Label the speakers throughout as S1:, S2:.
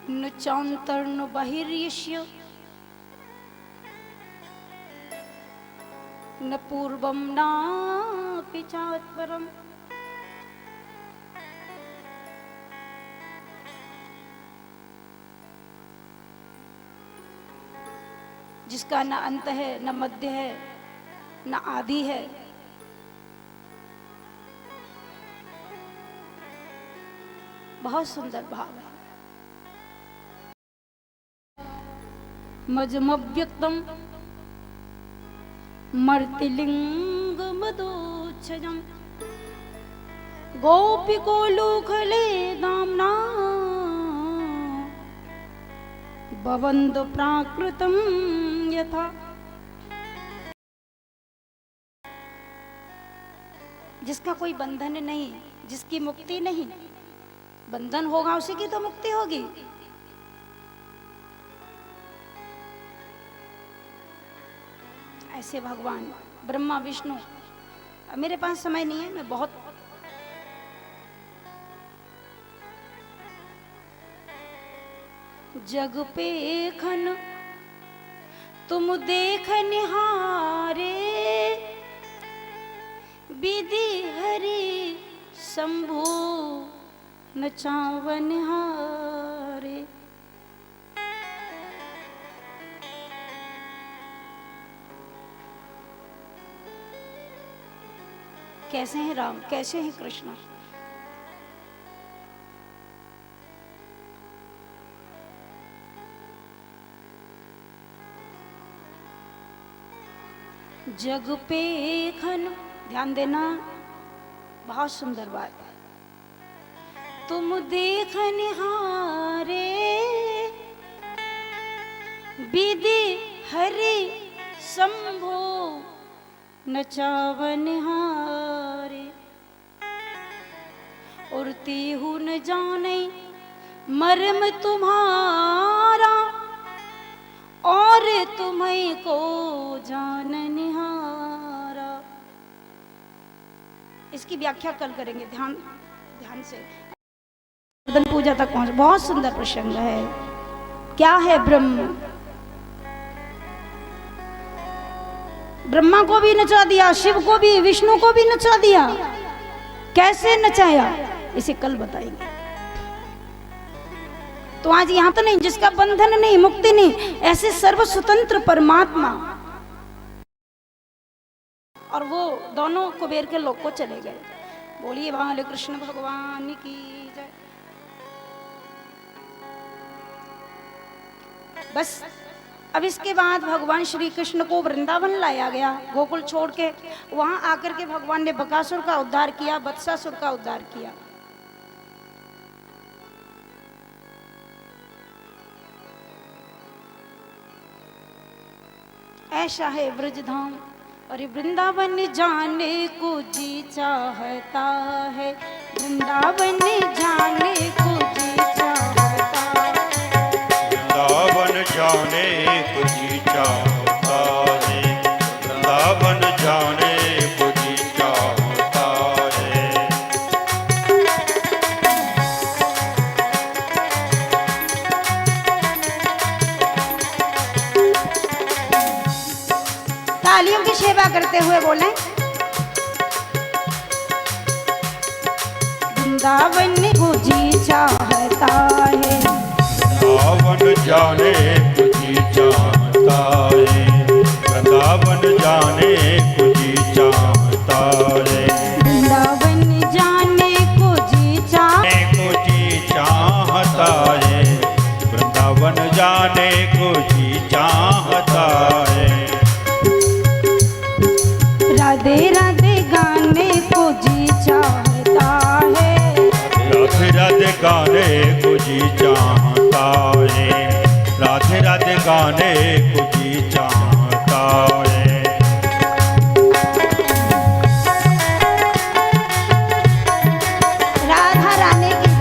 S1: न चान्तर्न बहिर्यस्य न पूर्वं नापि चात्परम्। जिसका न अंत है, न मध्य है, न आदि है। बहुत सुंदर भाव है। मजमव्यक्तम मर्तिलिंग मदोच्छजम गोपिकोलुखले दाम्ना भवन्तो प्राकृतम यथा। जिसका कोई बंधन नहीं, जिसकी मुक्ति नहीं, बंधन होगा उसी की तो मुक्ति होगी। ऐसे भगवान ब्रह्मा विष्णु, मेरे पास समय नहीं है, मैं बहुत जग पे खन तुम देख निहारे विधि हरि शंभु नचावन हारे। कैसे हैं राम, कैसे हैं कृष्ण। जग पे खन, ध्यान देना, बहुत सुंदर बात है। तुम देख निहारे विधि हरि शंभो नचावन हारे। और तेहु न जाने मर्म तुम्हारा और तुम्हें को जान निहारा। इसकी व्याख्या कल करेंगे, ध्यान से गोवर्धन पूजा तक पहुंच। बहुत सुंदर प्रसंग है। क्या है ब्रह्म, ब्रह्मा को भी नचा दिया, शिव को भी, विष्णु को भी नचा दिया। कैसे नचाया इसे कल बताएंगे। तो आज यहां तो नहीं, जिसका बंधन नहीं, मुक्ति नहीं, ऐसे सर्व स्वतंत्र परमात्मा, और वो दोनों कुबेर के लोक को चले गए। बोलिए बाल कृष्ण भगवान की जय। बस अब इसके बाद भगवान श्री कृष्ण को वृंदावन लाया गया, गोकुल छोड़ के। वहां आकर के भगवान ने बकासुर का उद्धार किया, वत्सासुर का उद्धार किया। ऐसा है ब्रजधाम। और वृंदावन जाने को जी चाहता है, वृंदावन जाने को जी चाहता है,
S2: वृंदावन जाने को जी चाहता है, वृंदावन जाने को जी चाहता है।
S1: तालियों की सेवा करते हुए बोले, वृंदावन को जी चाहता है,
S2: वृंदावन जाने को जी चाहता है, वृंदावन जाने को जी चाहता है,
S1: वृंदावन जाने को जी
S2: चाहता है, वृंदावन जाने को जी चाहता है।
S1: राधे राधे गाने को जी चाहता है,
S2: राधे राधे गाने को जी चाहता है, राधे राधे गाने को जी चाहता है।
S1: राधा रानी की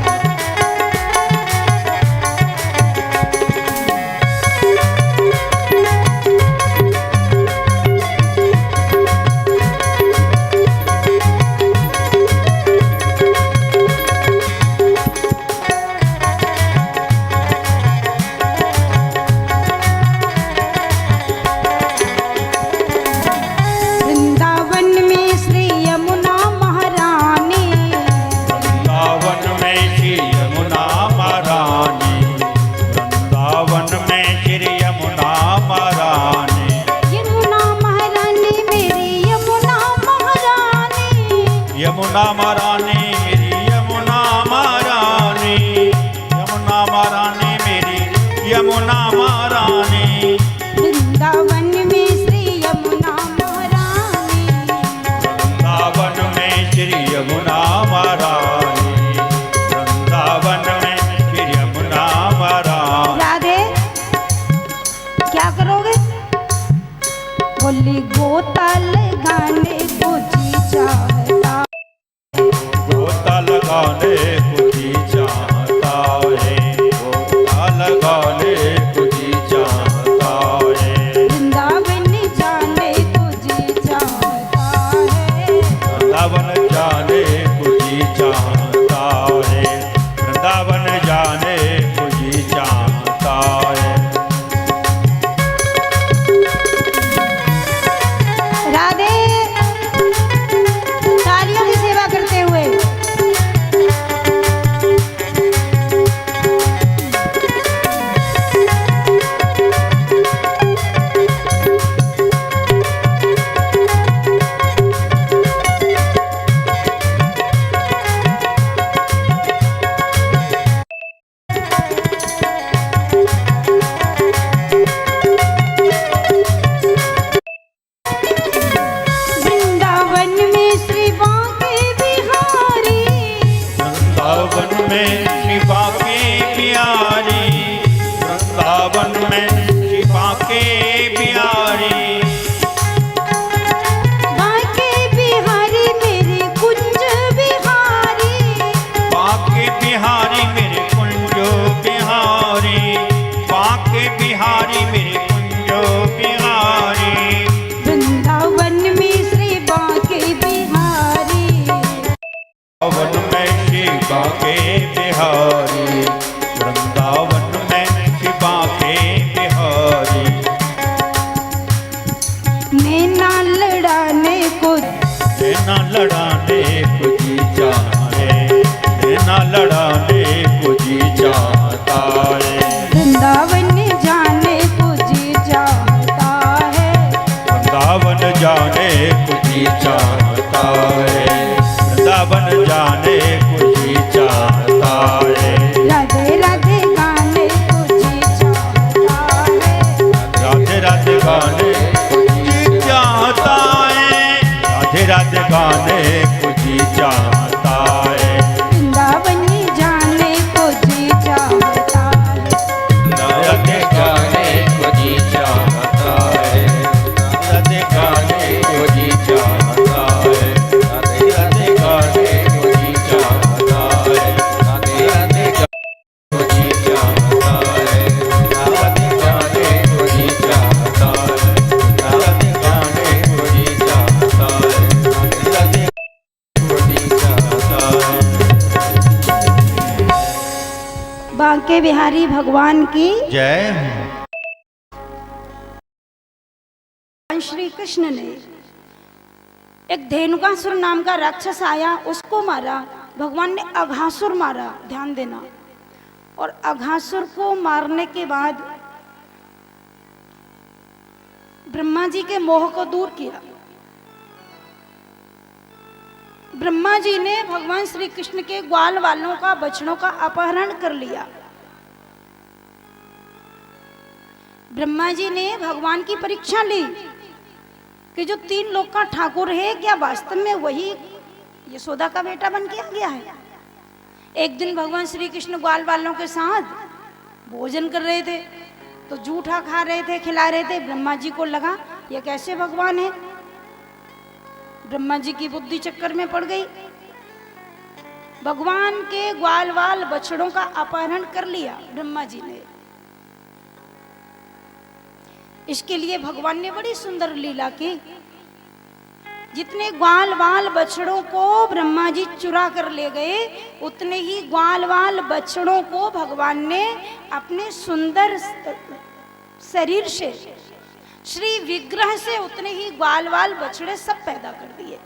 S2: यमुना महारानी मेरी यमुना महारानी, यमुना महारानी मेरी यमुना महारानी।
S1: वृंदावन में श्री यमुना महारानी,
S2: वृंदावन में श्री यमुना महारानी, वृंदावन में श्री यमुना महारानी।
S1: राधे क्या करोगे? बोली गोता लगाने को जी चाहता,
S2: गोता लगाने को जी चाहता है, गोता लगाने को जी चाहता है।
S1: वृंदावन जाने को जी चाहता है,
S2: वृंदावन जाने को जी चाहता है, वृंदावन जाने को जी चाहता है।
S1: राधे तालियों की सेवा करते हुए वृंदावन में श्री बांके बिहारी,
S2: वृंदावन में श्री बांके बिहारी, वृंदावन में श्री बांके बिहारी।
S1: बांके बिहारी मेरे कुंज बिहारी,
S2: बांके बिहारी मेरे कुंजो बिहारी, बांके बिहारी मेरे कुंजो बिहारी।
S1: वृंदावन में श्री बांके बिहारी,
S2: वृंदावन में श्री बांके बिहारी, वृंदावन में श्री बांके बिहारी।
S1: नैना लड़ाने को
S2: नैना लड़ाने को जी चाहे, नैना लड़ाने को जी चाहता है।
S1: वृंदावन जाने को जी चाहता है,
S2: वृंदावन जाने को जी चाहता है, वृंदावन जाने को जी चाहता है।
S1: राधे राधे गाने को जी चाहता है,
S2: राधे राधे गाने को जी चाहता है, राधे राधे गाने को जी चाहता है।
S1: वृंदावन जाने को जी चाहता है,
S2: राधे गाने को जी चाहता है, राधे गाने को जी चाहता है, राधे राधे गाने को जी चाहता है, राधे राधे को जी चाहता है, राधे गाने को जी चाहता है, राधे गाने को जी चाहता है, राधे को जी चाहता है।
S1: बांके बिहारी भगवान की
S2: जय हो।
S1: भगवान श्री कृष्ण ने एक धेनुकासुर नाम का राक्षस आया, उसको मारा। भगवान ने अघासुर मारा, ध्यान देना। और अघासुर को मारने के बाद ब्रह्मा जी के मोह को दूर किया। ब्रह्मा जी ने भगवान श्री कृष्ण के ग्वाल वालों का, बछड़ों का अपहरण कर लिया। ब्रह्मा जी ने भगवान की परीक्षा ली कि जो 3 लोक का ठाकुर है, क्या वास्तव में वही यशोदा का बेटा बन के आ गया है। एक दिन भगवान श्री कृष्ण ग्वाल वालों के साथ भोजन कर रहे थे, तो जूठा खा रहे थे, खिला रहे थे। ब्रह्मा जी को लगा ये कैसे भगवान है। ब्रह्मा जी की बुद्धि चक्कर में पड़ गई, भगवान के ग्वाल वाल बछड़ों का अपहरण कर लिया ब्रह्मा जी ने। इसके लिए भगवान ने बड़ी सुंदर लीला की। जितने ग्वाल वाल बछड़ों को ब्रह्मा जी चुरा कर ले गए, उतने ही ग्वाल वाल बछड़ों को भगवान ने अपने सुंदर शरीर से, श्री विग्रह से, उतने ही ग्वाल वाल बछड़े सब पैदा कर दिए।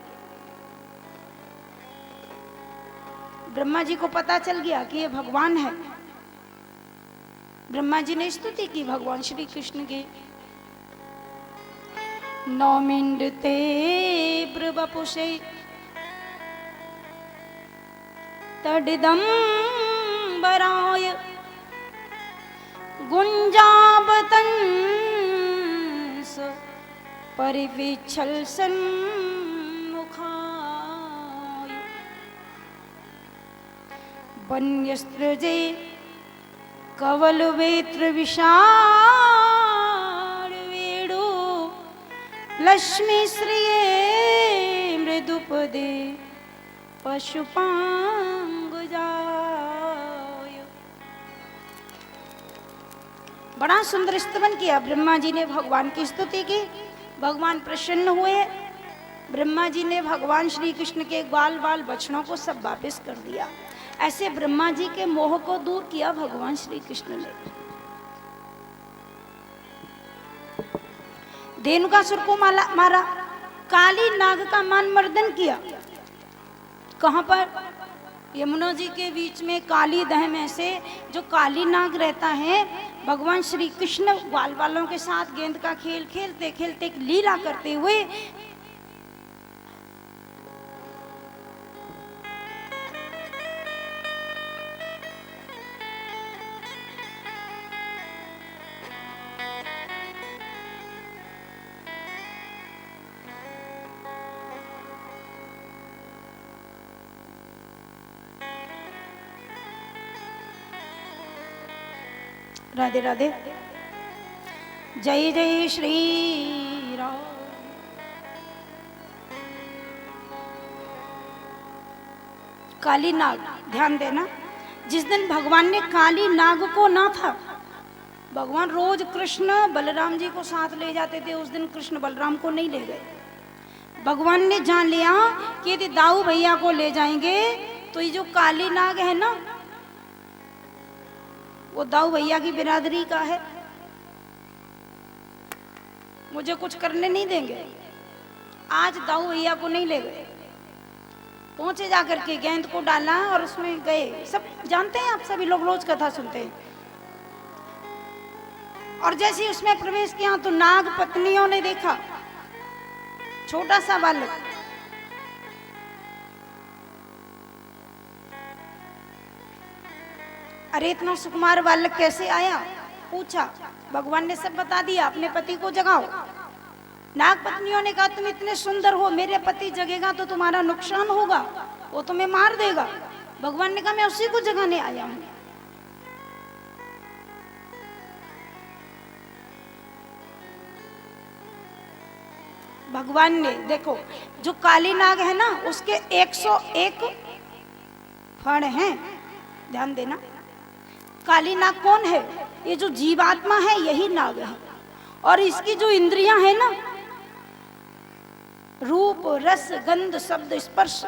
S1: ब्रह्मा जी को पता चल गया कि ये भगवान है। ब्रह्मा जी ने स्तुति की भगवान श्री कृष्ण की। नौमिंड ते प्रवपुषे तडिदम्बराय गुञ्जावतंस परिविच्छल सन्मुखाय वन्यस्त्रजे कवलवेत्र विशाल वेणु लक्ष्मी श्रिये मृदुपदे पशुपांगजाय। बड़ा सुंदर स्तवन किया ब्रह्मा जी ने, भगवान की स्तुति की, भगवान प्रसन्न हुए। ब्रह्मा जी ने भगवान श्री कृष्ण के ग्वाल बाल बछड़ों को सब वापस कर दिया। ऐसे ब्रह्मा जी के मोह को दूर किया भगवान श्री कृष्ण ने। धेनुकासुर को मारा, काली नाग का मान मर्दन किया। कहां पर? यमुना जी के बीच में काली दह में से जो काली नाग रहता है, भगवान श्री कृष्ण ग्वाल बालों के साथ गेंद का खेल खेलते खेलते एक लीला करते हुए राधे राधे, जय जय श्री राम। काली नाग, ध्यान देना, जिस दिन भगवान ने काली नाग को ना था, भगवान रोज कृष्ण बलराम जी को साथ ले जाते थे, उस दिन कृष्ण बलराम को नहीं ले गए। भगवान ने जान लिया कि यदि दाऊ भैया को ले जाएंगे तो ये जो काली नाग है ना, वो दाऊ भैया की बिरादरी का है, मुझे कुछ करने नहीं देंगे। आज दाऊ भैया को नहीं ले गए, पहुंचे जाकर के गेंद को डाला और उसमें गए। सब जानते हैं, आप सभी लोग रोज कथा सुनते हैं। और जैसे ही उसमें प्रवेश किया तो नाग पत्नियों ने देखा छोटा सा बालक, अरे इतना सुकुमार बालक कैसे आया, पूछा। भगवान ने सब बता दिया, अपने पति को जगाओ। नाग पत्नियों ने कहा तुम इतने सुंदर हो, मेरे पति जगेगा तो तुम्हारा नुकसान होगा, वो तुम्हें मार देगा। भगवान ने कहा मैं उसी को जगाने आया हूं। भगवान ने देखो, जो काली नाग है ना, उसके 101 फण हैं, ध्यान देना। काली नाग कौन है? ये जो जीवात्मा है यही नाग है। और इसकी जो इंद्रियां है ना, रूप रस गंध शब्द स्पर्श,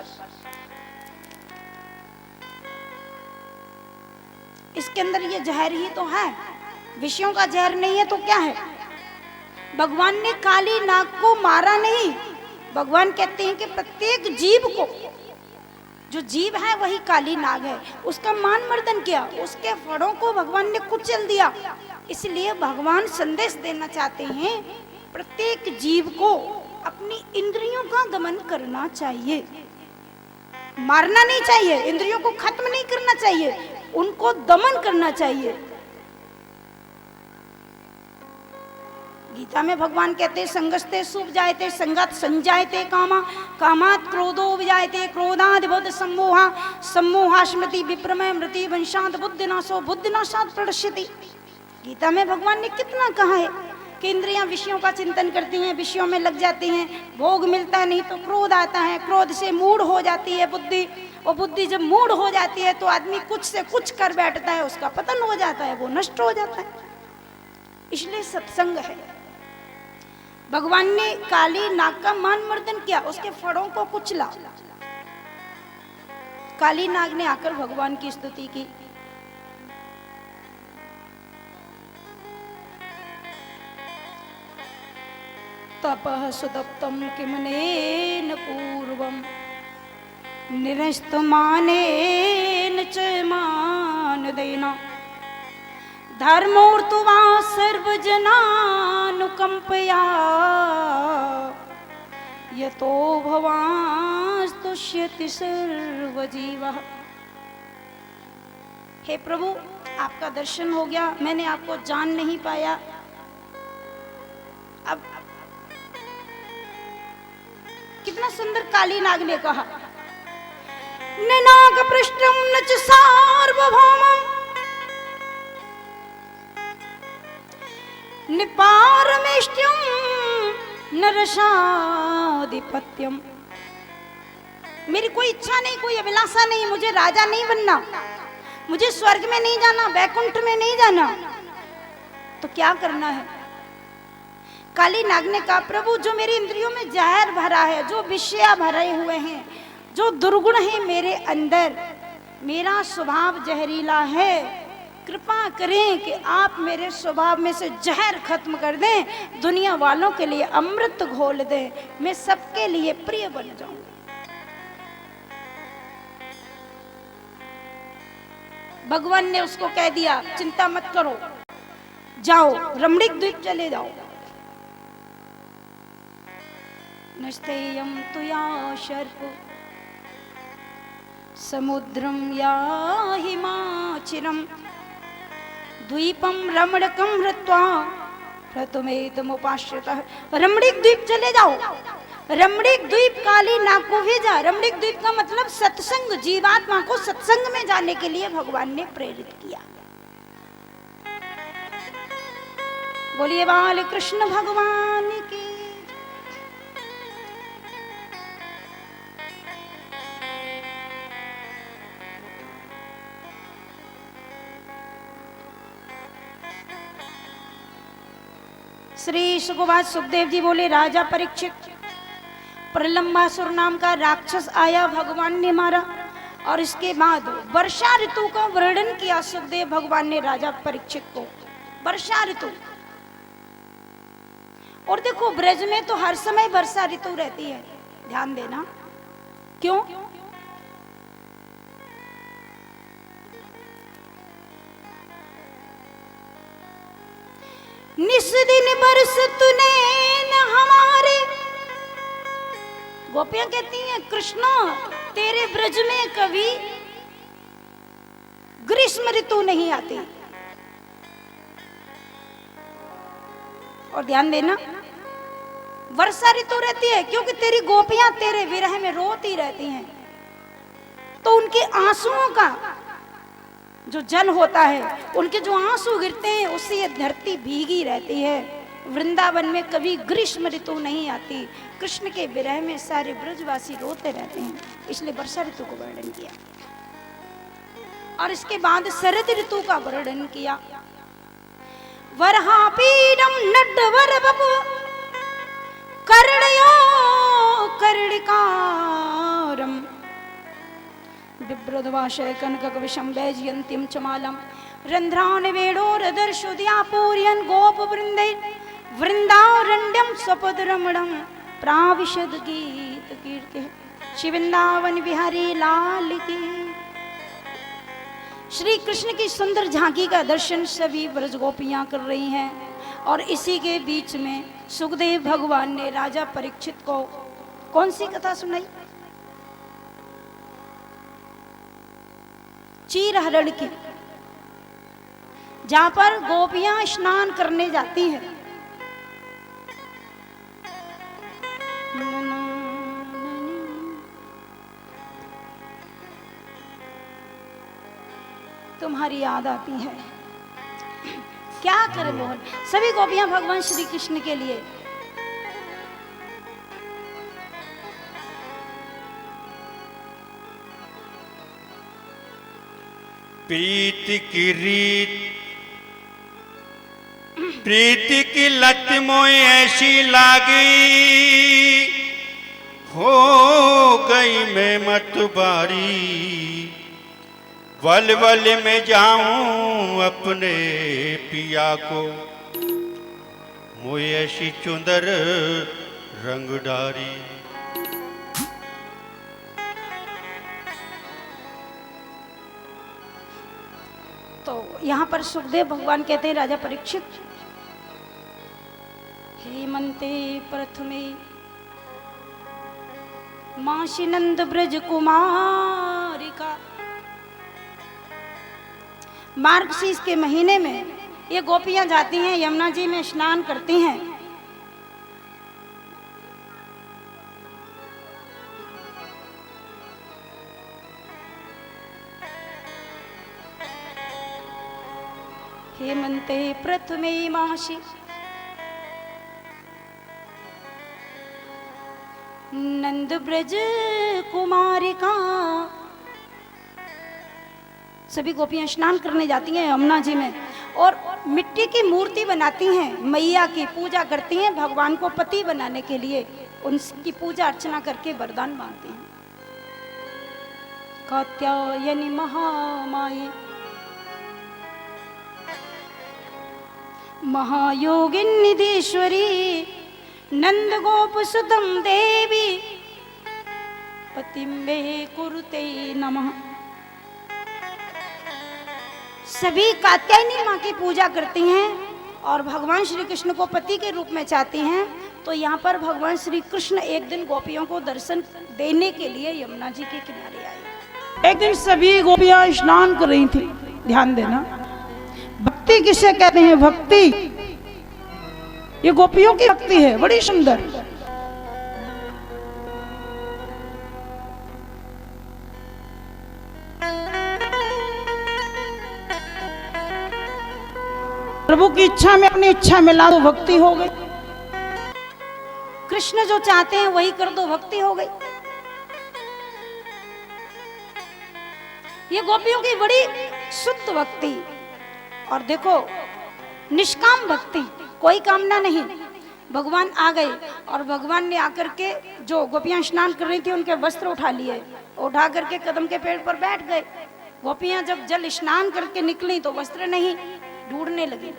S1: इसके अंदर ये जहर ही तो है, विषयों का जहर नहीं है तो क्या है? भगवान ने काली नाग को मारा नहीं। भगवान कहते हैं कि प्रत्येक जीव को, जो जीव है वही काली नाग है, उसका मान मर्दन किया, उसके फड़ों को भगवान ने कुचल दिया। इसलिए भगवान संदेश देना चाहते हैं, प्रत्येक जीव को अपनी इंद्रियों का दमन करना चाहिए, मारना नहीं चाहिए, इंद्रियों को खत्म नहीं करना चाहिए, उनको दमन करना चाहिए। गीता में भगवान कहते हैं संगस्ते सुख जायते संगत संजायते कामा, कामात क्रोधो विजायते क्रोधाद बुद्ध सम्मोहा, सम्मोहा स्मृति विप्रमय मृति वंशात बुद्धिनाशो बुद्धिनाशात प्रणश्यति। गीता में भगवान ने कितना कहा है कि इंद्रियां विषयों का चिंतन करती हैं, विषयों में लग जाती हैं, भोग मिलता है नहीं तो क्रोध आता है, क्रोध से मूढ़ हो जाती है बुद्धि, और बुद्धि जब मूढ़ हो जाती है तो आदमी कुछ से कुछ कर बैठता है, उसका पतन हो जाता है, वो नष्ट हो जाता है। इसलिए सत्संग है। भगवान ने काली नाग का मान मर्दन किया, उसके फड़ों को कुचला। काली नाग ने आकर भगवान की स्तुति की। तपः सुदप्तं किमनेन पूर्वं निरस्तमानेन च मानदेन धर्मोर्तुवा सर्वजनानुकंपया यतो भवांस्तुष्यति सर्वजीवः। हे प्रभु, आपका दर्शन हो गया, मैंने आपको जान नहीं पाया। अब कितना सुंदर काली नाग ने कहा, नाग पृष्ठम न च सार्वभौमम् निपारमेष्ट्यम नरसाधिपत्यम। मेरी कोई इच्छा नहीं, कोई अभिलाषा नहीं, मुझे राजा नहीं बनना, मुझे स्वर्ग में नहीं जाना, वैकुंठ में नहीं जाना, तो क्या करना है? काली नाग ने कहा, प्रभु जो मेरी इंद्रियों में जहर भरा है, जो विषया भरे हुए हैं, जो दुर्गुण है मेरे अंदर, मेरा स्वभाव जहरीला है, कृपा करें कि आप मेरे स्वभाव में से जहर खत्म कर दें, दुनिया वालों के लिए अमृत घोल दें, मैं सबके लिए प्रिय बन जाऊं। भगवान ने उसको कह दिया, चिंता मत करो, जाओ रमणीक द्वीप चले जाओ। नस्तेयं तुया शर्प समुद्रम या हिमाचिरम द्वीपम रमणकम हृत्वा प्रथमेतमुपाश्रितः। रमणीक द्वीप चले जाओ। रमणीक द्वीप काली नाग को भेजा। रमणीक द्वीप का मतलब सत्संग, जीवात्मा को सत्संग में जाने के लिए भगवान ने प्रेरित किया। बोलिए बाल कृष्ण भगवान की। श्री सुखवाद सुखदेव जी बोले, राजा परीक्षित, प्रलंबासुर नाम का राक्षस आया, भगवान ने मारा, और इसके बाद वर्षा ऋतु का वर्णन किया सुखदेव भगवान ने राजा परीक्षित को। वर्षा ऋतु, और देखो ब्रज में तो हर समय वर्षा ऋतु रहती है, ध्यान देना। क्यों? निस दिन बरस तूने न हमारे। गोपियां कहती हैं, कृष्णा तेरे ब्रज में कभी ग्रीष्म ऋतु नहीं आती। और ध्यान देना, वर्षा ऋतु रहती है, क्योंकि तेरी गोपियां तेरे विरह में रोती रहती हैं, तो उनके आंसुओं का जो जल होता है, उनके जो आंसू गिरते हैं, उससे ये धरती भीगी रहती है। वृंदावन में कभी ग्रीष्म ऋतु नहीं आती, कृष्ण के विरह में सारे ब्रजवासी रोते रहते हैं, इसलिए वर्षा ऋतु को वर्णन किया। और इसके बाद शरद ऋतु का वर्णन किया। वरहापीडम नड्डवर बपु कर्णयो कर्णिकारम बिभ्रद्वाशय कनकविषम वैजयन्तीं चमालम रंध्रान वेणोरदर्शुद्यापूर्यन् गोपवृन्दे वृंदारण्यं स्वपदरमणं प्राविशद गीत कीर्ति। श्री वृंदावन बिहारी लाल की। श्री कृष्ण की सुंदर झांकी का दर्शन सभी ब्रज गोपियां कर रही हैं, और इसी के बीच में सुखदेव भगवान ने राजा परीक्षित को कौन सी कथा सुनाई? चीरहरण की, जहां पर गोपियां स्नान करने जाती हैं। तुम्हारी याद आती है, क्या करे मोहन। सभी गोपियां भगवान श्री कृष्ण के लिए
S2: प्रीति की रीत, प्रीति की लत मोए ऐसी लागी, हो गई मैं मतबारी। वल वल में जाऊं अपने पिया को, मोए ऐसी चुंदर रंग डारी।
S1: तो यहाँ पर सुखदेव भगवान कहते हैं, राजा परीक्षित, हेमंते प्रथमे माशी नंद ब्रज कुमारिका मार्गशीर्ष के महीने में ये गोपियां जाती हैं, यमुना जी में स्नान करती हैं। हेमंते प्रथमे मासि नंद ब्रज कुमारिका, सभी गोपियां स्नान करने जाती हैं यमुना जी में और मिट्टी की मूर्ति बनाती हैं, मैया की पूजा करती हैं, भगवान को पति बनाने के लिए उनकी पूजा अर्चना करके वरदान मांगती हैं। कात्यायनी महामाई महायोगिनी निधीश्वरी नंद गोप सुतम देवी पतिम्बे कुरुते नमः। सभी कात्यायनी माँ की पूजा करती हैं और भगवान श्री कृष्ण को पति के रूप में चाहती हैं। तो यहाँ पर भगवान श्री कृष्ण एक दिन गोपियों को दर्शन देने के लिए यमुना जी के किनारे आए।
S3: एक दिन सभी गोपियां स्नान कर रही थी। ध्यान देना, भक्ति किसे कहते हैं? भक्ति, ये गोपियों की भक्ति है, बड़ी सुंदर। प्रभु की इच्छा में अपनी इच्छा मिला दो, भक्ति हो गई।
S1: कृष्ण जो चाहते हैं वही कर दो, भक्ति हो गई। ये गोपियों की बड़ी शुद्ध भक्ति। और देखो, निष्काम भक्ति, कोई कामना नहीं। भगवान आ गए और भगवान ने आकर के जो गोपियां स्नान कर रही थी उनके वस्त्र उठा लिए, उठा करके कदम के पेड़ पर बैठ गए। गोपियां जब जल स्नान करके निकली तो वस्त्र नहीं, ढूंढने लगी।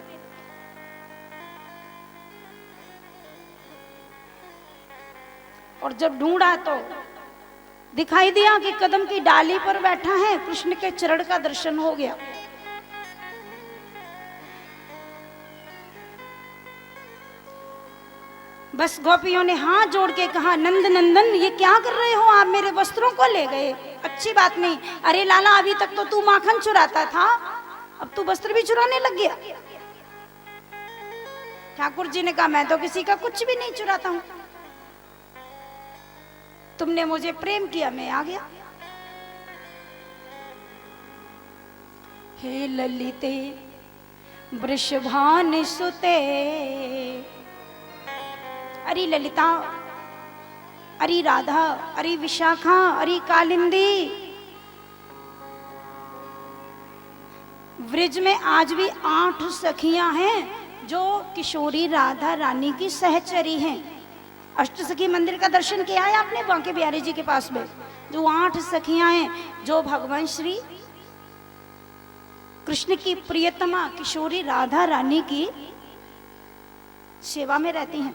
S1: और जब ढूंढा तो दिखाई दिया कि कदम की डाली पर बैठा है, कृष्ण के चरण का दर्शन हो गया। बस गोपियों ने हाथ जोड़ के कहा, नंद नंदन ये क्या कर रहे हो आप? मेरे वस्त्रों को ले गए, अच्छी बात नहीं। अरे लाला, अभी तक तो तू माखन चुराता था, अब तू वस्त्र भी चुराने लग गया। ठाकुर जी ने कहा, मैं तो किसी का कुछ भी नहीं चुराता हूं, तुमने मुझे प्रेम किया, मैं आ गया। हे ललिते वृषभान सुते, अरे ललिता, अरे राधा, अरे विशाखा, अरे कालिंदी, ब्रिज में आज भी 8 सखियां हैं जो किशोरी राधा रानी की सहचरी हैं। अष्टसखी मंदिर का दर्शन किया है आपने बांके बिहारी जी के पास में? जो 8 सखियां हैं जो भगवान श्री कृष्ण की प्रियतमा किशोरी राधा रानी की सेवा में रहती हैं।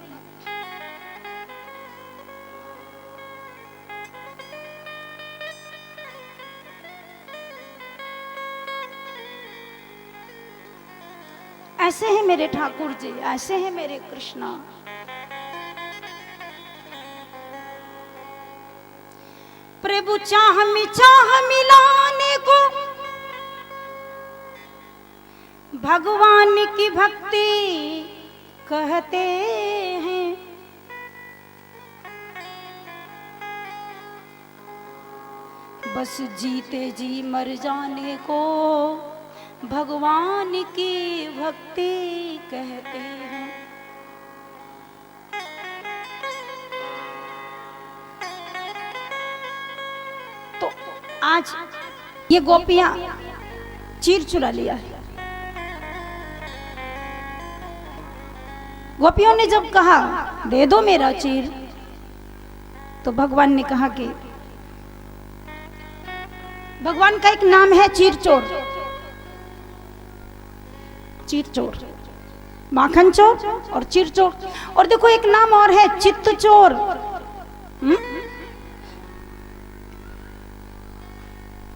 S1: ऐसे हैं मेरे ठाकुर जी, ऐसे हैं मेरे कृष्णा। प्रभु चाह मिलाने को भगवान की भक्ति कहते हैं। बस जीते जी मर जाने को भगवान की भक्ति कहते हैं। तो आज ये गोपियां चीर चुरा लिया है। गोपियों ने जब कहा दे दो मेरा चीर, तो भगवान ने कहा कि भगवान का एक नाम है चीर चोर। चीर चोर, माखन चोर और चीर चोर। और देखो एक नाम और है चित्त चोर।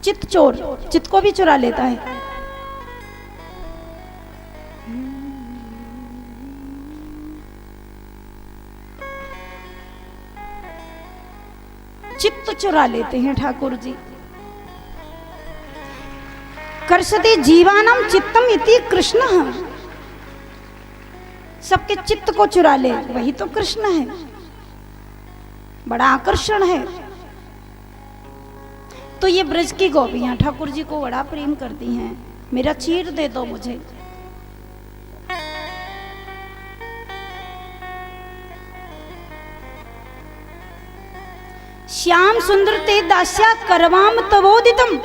S1: चित्त चोर, चित्त को भी चुरा लेता है। चित्त चुरा लेते हैं ठाकुर जी। कर्षति जीवानाम चित्तम इति कृष्ण। सबके चित्त को चुरा ले, वही तो कृष्ण है। बड़ा आकर्षण है। तो ये ब्रज की गोपियां ठाकुर जी को बड़ा प्रेम करती हैं। मेरा चीर दे दो मुझे। श्याम सुंदर ते दास्या करवाम तवोदितम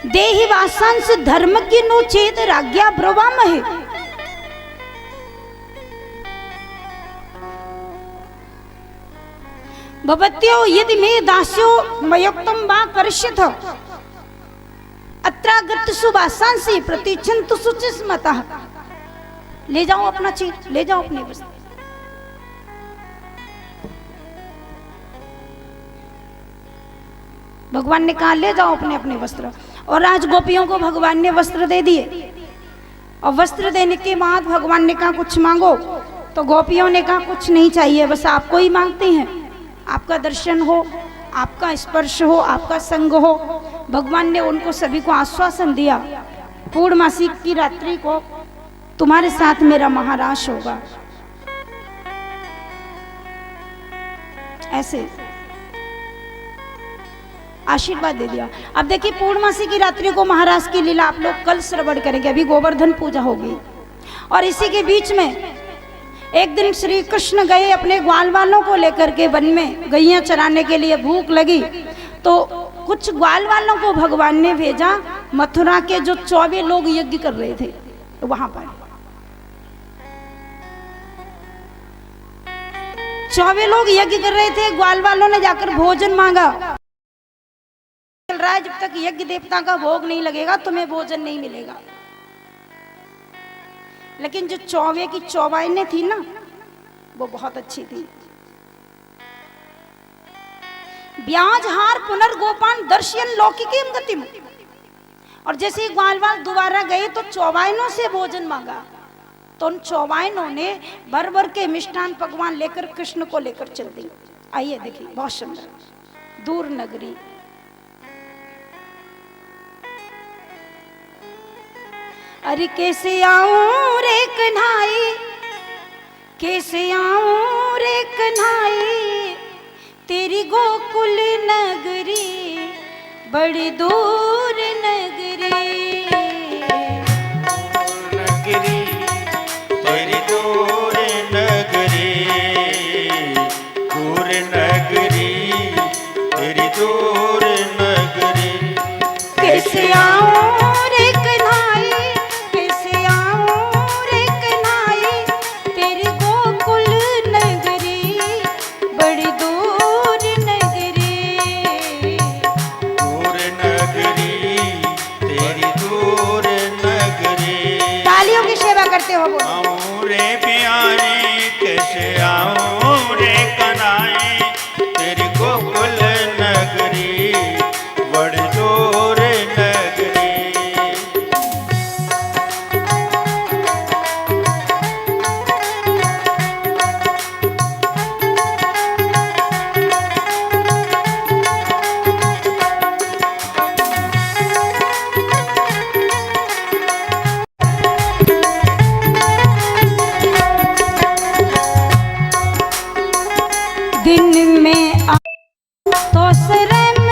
S1: देहि वासांस धर्म की नो चेत राज्ञा ब्रवाम है। भवत्यो यदि मे दास्यो मयोक्तम वा कर्ष्यथ अत्रागत सुवासांसि प्रतीक्षन्तु शुचिस्मतः। ले जाओ अपना चीट, ले जाओ अपने वस्त्र। भगवान ने कहा ले जाओ अपने अपने वस्त्र। और आज गोपियों को भगवान ने वस्त्र दे दिए। और वस्त्र देने के बाद भगवान ने कहा कुछ मांगो, तो गोपियों ने कहा कुछ नहीं चाहिए, बस आपको ही मांगती हैं। आपका दर्शन हो, आपका स्पर्श हो, आपका संग हो। भगवान ने उनको सभी को आश्वासन दिया, पूर्णमासी की रात्रि को तुम्हारे साथ मेरा महाराज होगा। ऐसे आशीर्वाद दे दिया। अब देखिए पूर्णमासी की रात्रि को महाराज की लीला आप लोग कल श्रवण करेंगे। अभी गोवर्धन पूजा होगी और इसी के बीच में एक दिन श्री कृष्ण गए अपने ग्वाल वालों को लेकर के वन में गैया चराने के लिए। भूख लगी तो कुछ ग्वाल वालों को भगवान ने भेजा मथुरा के जो 24 लोग यज्ञ कर रहे थे वहां पर। 24 लोग यज्ञ कर रहे थे। ग्वाल वालों ने जाकर भोजन मांगा। चल रहा है, जब तक यज्ञ देवता का भोग नहीं लगेगा तुम्हें भोजन नहीं मिलेगा। लेकिन जो 24 की चौबाइनें थी ना, वो बहुत अच्छी थी। ब्याज हार पुनर्गोपान दर्शन लौकिकीम गतिम। और जैसे ही ग्वालवाल दोबारा गए तो चौबाइनों से भोजन मांगा, तो उन चौबाइनों ने भर भर के मिष्ठान पकवान लेकर कृष्ण को लेकर चल दी। आइए देखिए, बहुत सुंदर। दूर नगरी अरे कैसे आऊं रे कन्हाई, कैसे आऊं रे कन्हाई, तेरी गोकुल नगरी बड़ी दूर नगरी।
S2: नगरी तेरी दूर नगरी, दूर नगरी तेरी दूर नगरी।
S1: कैसे आऊं करते हो वो।
S2: आऊं रे प्यारे कैसे आऊं रे कन्हाई, तेरी गोकुल नगरी बड़ी दूर नगरी।
S1: दिन में तो शर्म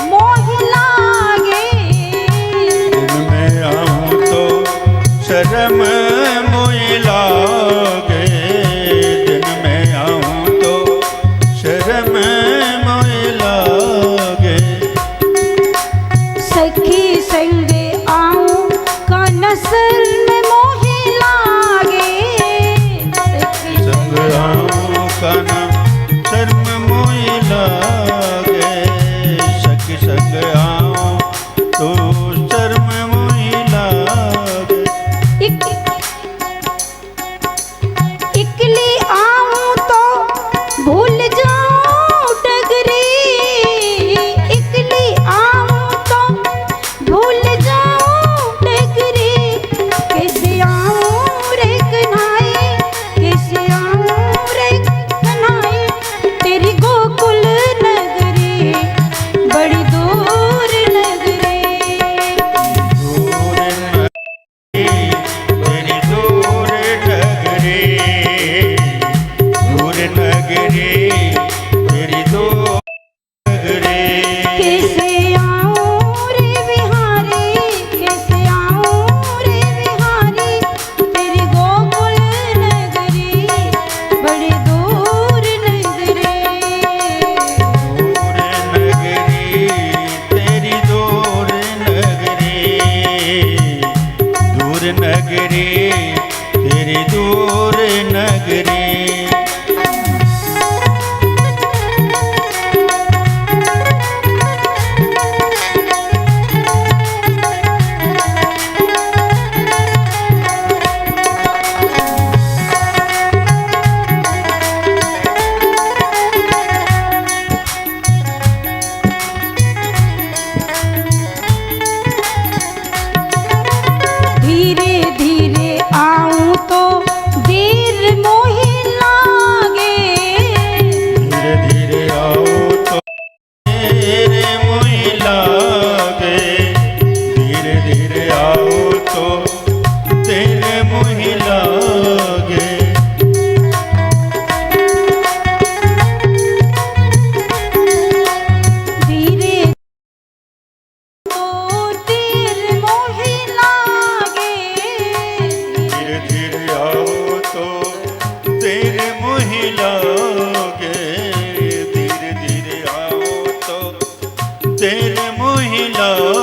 S1: मोह लागे,
S2: दिन में आऊं तो शर्म मोह लागे, दिन में आऊं तो शर्म मोह लागे।
S1: सखी संगे आऊं का नसर में मोह लागे,
S2: सखी संग आऊं का शर्म मोह लागे। राम